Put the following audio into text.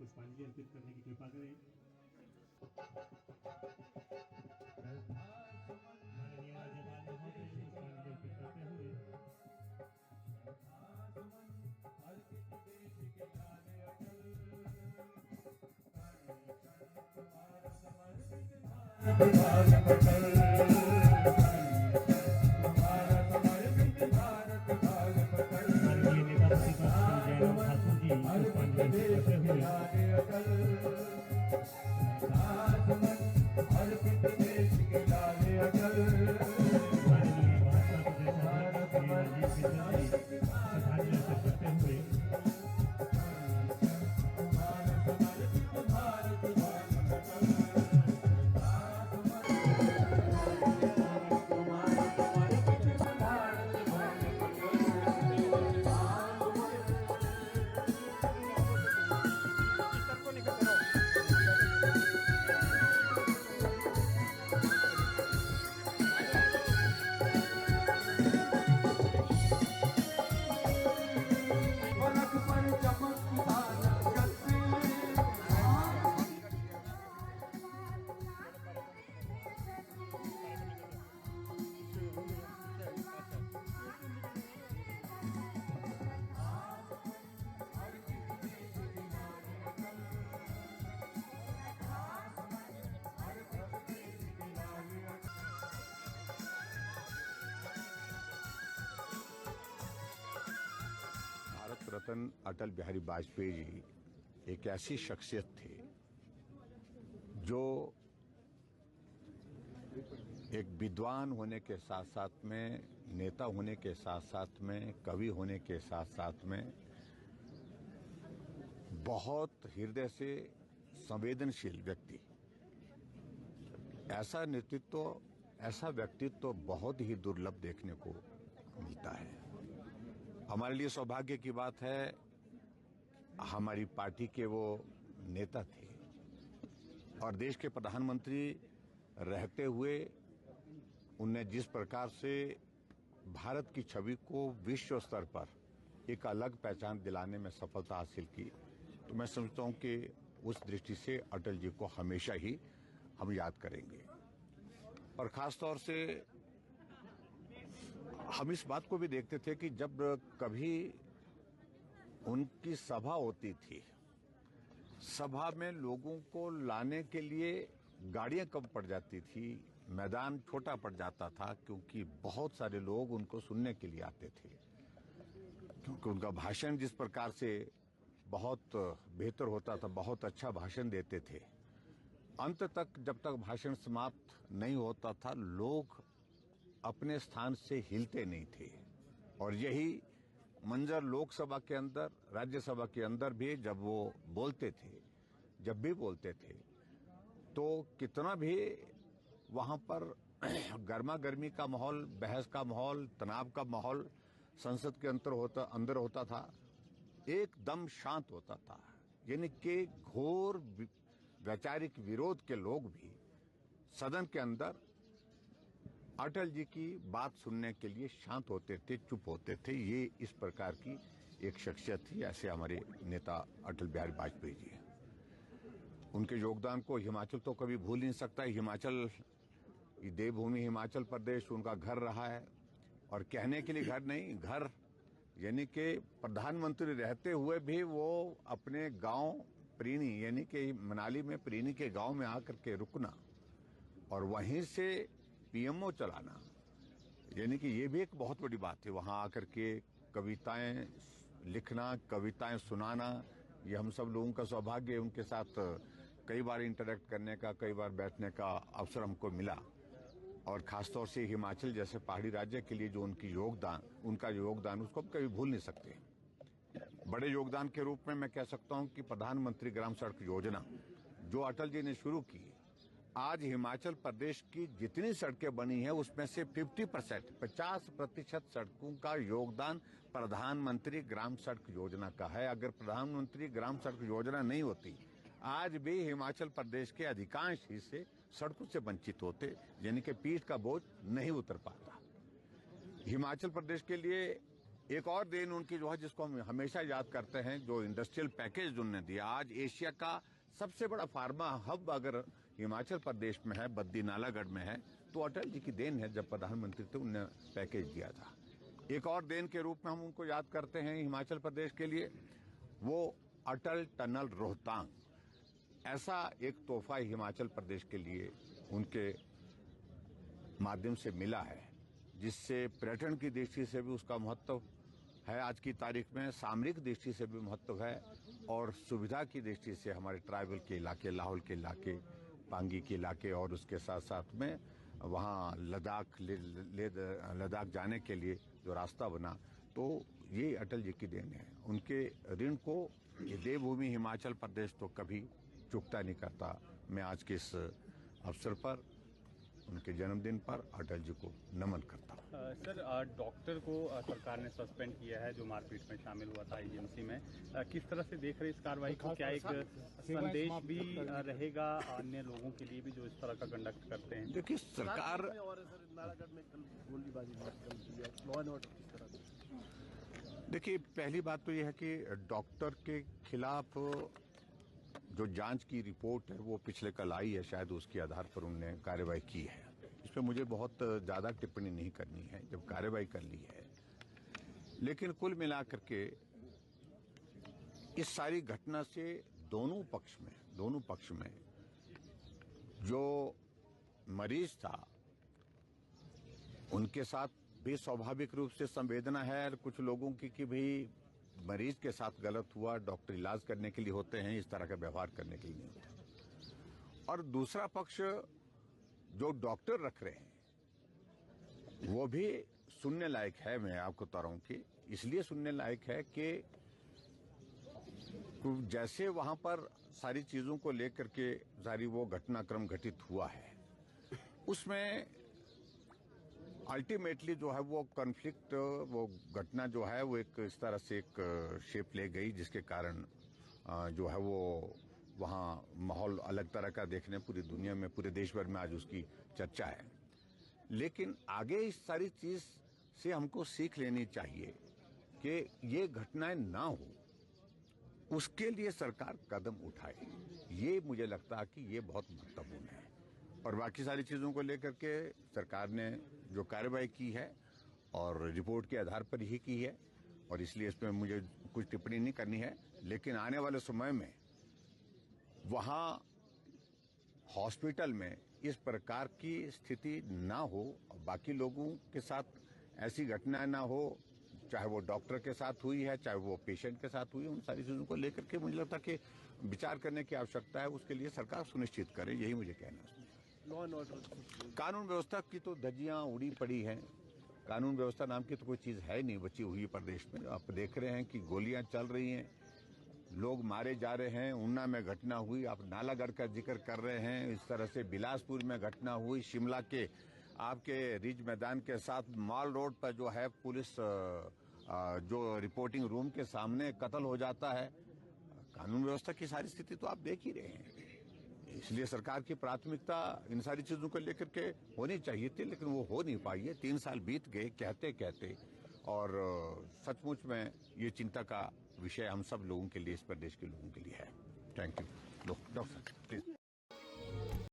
पुष्पांजलि अर्पित करने की कृपा करें। माननीय राज्यपाल महोदय पुष्पांजलि अर्पित करते हुए माननीय नेता प्रतिपक्ष जयराम ठाकुर जी पुष्पांजलि अर्पित करते माननीय भाजपा प्रदेश अध्यक्ष श्री राजीव बिंदल जी श्रद्धांजलि अर्पित करते हुए भारत रत्न अटल बिहारी वाजपेयी जी एक ऐसी शख्सियत थे जो एक विद्वान होने के साथ साथ में, नेता होने के साथ साथ में, कवि होने के साथ साथ में बहुत हृदय से संवेदनशील व्यक्ति। ऐसा नेतृत्व, ऐसा व्यक्तित्व बहुत ही दुर्लभ देखने को मिलता है। हमारे लिए सौभाग्य की बात है, हमारी पार्टी के वो नेता थे और देश के प्रधानमंत्री रहते हुए उनने जिस प्रकार से भारत की छवि को विश्व स्तर पर एक अलग पहचान दिलाने में सफलता हासिल की, तो मैं समझता हूं कि उस दृष्टि से अटल जी को हमेशा ही हम याद करेंगे। और खास तौर से हम इस बात को भी देखते थे कि जब कभी उनकी सभा होती थी, सभा में लोगों को लाने के लिए गाड़ियां कम पड़ जाती थी, मैदान छोटा पड़ जाता था, क्योंकि बहुत सारे लोग उनको सुनने के लिए आते थे। क्योंकि उनका भाषण जिस प्रकार से बहुत बेहतर होता था, बहुत अच्छा भाषण देते थे। अंत तक जब तक भाषण समाप्त नहीं होता था, लोग अपने स्थान से हिलते नहीं थे। और यही मंजर लोकसभा के अंदर, राज्यसभा के अंदर भी जब वो बोलते थे, जब भी बोलते थे, तो कितना भी वहां पर गर्मा गर्मी का माहौल, बहस का माहौल, तनाव का माहौल संसद के अंदर होता था, एकदम शांत होता था। यानी कि घोर वैचारिक विरोध के लोग भी सदन के अंदर अटल जी की बात सुनने के लिए शांत होते थे, चुप होते थे। ये इस प्रकार की एक शख्सियत थी। ऐसे हमारे नेता अटल बिहारी वाजपेयी जी। उनके योगदान को हिमाचल तो कभी भूल नहीं सकता। हिमाचल, देवभूमि हिमाचल प्रदेश उनका घर रहा है, और कहने के लिए घर नहीं, घर यानी कि प्रधानमंत्री रहते हुए भी वो अपने गांव प्रीणी, यानी कि मनाली में प्रीणी के गांव में आकर के रुकना और वहीं से पीएमओ चलाना, यानी कि ये भी एक बहुत बड़ी बात है। वहां आकर के कविताएं लिखना, कविताएं सुनाना, ये हम सब लोगों का सौभाग्य है। उनके साथ कई बार इंटरेक्ट करने का, कई बार बैठने का अवसर हमको मिला। और खासतौर से हिमाचल जैसे पहाड़ी राज्य के लिए जो उनका योगदान उसको हम कभी भूल नहीं सकते। बड़े योगदान के रूप में मैं कह सकता हूं कि प्रधानमंत्री ग्राम सड़क योजना जो अटल जी ने शुरू की, आज हिमाचल प्रदेश की जितनी सड़कें बनी हैं उसमें से 50% सड़कों का योगदान प्रधानमंत्री ग्राम सड़क योजना का है। अगर प्रधानमंत्री ग्राम सड़क योजना नहीं होती, आज भी हिमाचल प्रदेश के अधिकांश हिस्से सड़कों से वंचित होते, यानी कि पीठ का बोझ नहीं उतर पाता। हिमाचल प्रदेश के लिए एक और देन उनकी जो है, जिसको हम हमेशा याद करते हैं, जो इंडस्ट्रियल पैकेज उन्होंने दिया। आज एशिया का सबसे बड़ा फार्मा हब अगर हिमाचल प्रदेश में है, बद्दी नालागढ़ में है, तो अटल जी की देन है। जब प्रधानमंत्री थे उन्होंने पैकेज दिया था। एक और देन के रूप में हम उनको याद करते हैं हिमाचल प्रदेश के लिए, वो अटल टनल रोहतांग। ऐसा एक तोहफा हिमाचल प्रदेश के लिए उनके माध्यम से मिला है, जिससे पर्यटन की दृष्टि से भी उसका महत्व है आज की तारीख में, सामरिक दृष्टि से भी महत्व है, और सुविधा की दृष्टि से हमारे ट्राइबल के इलाके, लाहौल के इलाके, पांगी के इलाके, और उसके साथ साथ में वहाँ लद्दाख जाने के लिए जो रास्ता बना, तो ये अटल जी की देन है। उनके ऋण को ये देवभूमि हिमाचल प्रदेश तो कभी चुकता नहीं करता। मैं आज के इस अवसर पर, उनके जन्मदिन पर अटल जी को नमन करता हूँ। सर, डॉक्टर को सरकार ने सस्पेंड किया है जो मारपीट में शामिल हुआ था एजेंसी में। किस तरह से देख रहे इस कार्रवाई को? क्या एक संदेश भी रहेगा अन्य लोगों के लिए भी जो इस तरह का कंडक्ट करते हैं? देखिए, सरकार, देखिए पहली बात तो यह है कि डॉक्टर के खिलाफ जो जांच की रिपोर्ट है वो पिछले कल आई है, शायद उसके आधार पर उन्होंने कार्रवाई की है। इस पर मुझे बहुत ज्यादा टिप्पणी नहीं करनी है, जब कार्रवाई कर ली है। लेकिन कुल मिलाकर के इस सारी घटना से दोनों पक्ष में जो मरीज था उनके साथ भी स्वाभाविक रूप से संवेदना है, और कुछ लोगों की कि भाई मरीज के साथ गलत हुआ, डॉक्टर इलाज करने के लिए होते हैं, इस तरह का व्यवहार करने के लिए नहीं होता। और दूसरा पक्ष जो डॉक्टर रख रहे हैं वो भी सुनने लायक है। मैं आपको बता रहा हूं कि इसलिए सुनने लायक है कि जैसे वहां पर सारी चीजों को लेकर के सारी वो घटनाक्रम घटित हुआ है, उसमें अल्टीमेटली जो है वो कॉन्फ्लिक्ट, वो घटना जो है वो एक इस तरह से एक शेप ले गई, जिसके कारण जो है वो वहाँ माहौल अलग तरह का देखने पूरी दुनिया में, पूरे देश भर में आज उसकी चर्चा है। लेकिन आगे इस सारी चीज से हमको सीख लेनी चाहिए कि ये घटनाएं ना हो, उसके लिए सरकार कदम उठाए। ये मुझे लगता है कि ये बहुत महत्वपूर्ण है। और बाकी सारी चीजों को लेकर के सरकार ने जो कार्रवाई की है और रिपोर्ट के आधार पर ही की है, और इसलिए इसमें मुझे कुछ टिप्पणी नहीं करनी है। लेकिन आने वाले समय में वहाँ हॉस्पिटल में इस प्रकार की स्थिति ना हो, बाकी लोगों के साथ ऐसी घटनाएं ना हो, चाहे वो डॉक्टर के साथ हुई है, चाहे वो पेशेंट के साथ हुई है, उन सारी चीजों को लेकर के मुझे लगता है कि विचार करने की आवश्यकता है। उसके लिए सरकार सुनिश्चित करे, यही मुझे कहना है। लॉ एंड ऑर्डर, कानून व्यवस्था की तो धज्जियां उड़ी पड़ी हैं। कानून व्यवस्था नाम की तो कोई चीज है नहीं बची हुई प्रदेश में। आप देख रहे हैं कि गोलियां चल रही हैं, लोग मारे जा रहे हैं। ऊना में घटना हुई, आप नालागढ़ का जिक्र कर रहे हैं, इस तरह से बिलासपुर में घटना हुई, शिमला के आपके रिज मैदान के साथ मॉल रोड पर जो है पुलिस जो रिपोर्टिंग रूम के सामने कत्ल हो जाता है। कानून व्यवस्था की सारी स्थिति तो आप देख ही रहे हैं। इसलिए सरकार की प्राथमिकता इन सारी चीजों को लेकर के होनी चाहिए थी, लेकिन वो हो नहीं पाई है। 3 साल बीत गए कहते कहते, और सचमुच में ये चिंता का विषय हम सब लोगों के लिए, इस प्रदेश के लोगों के लिए है। Thank you. Doctor please.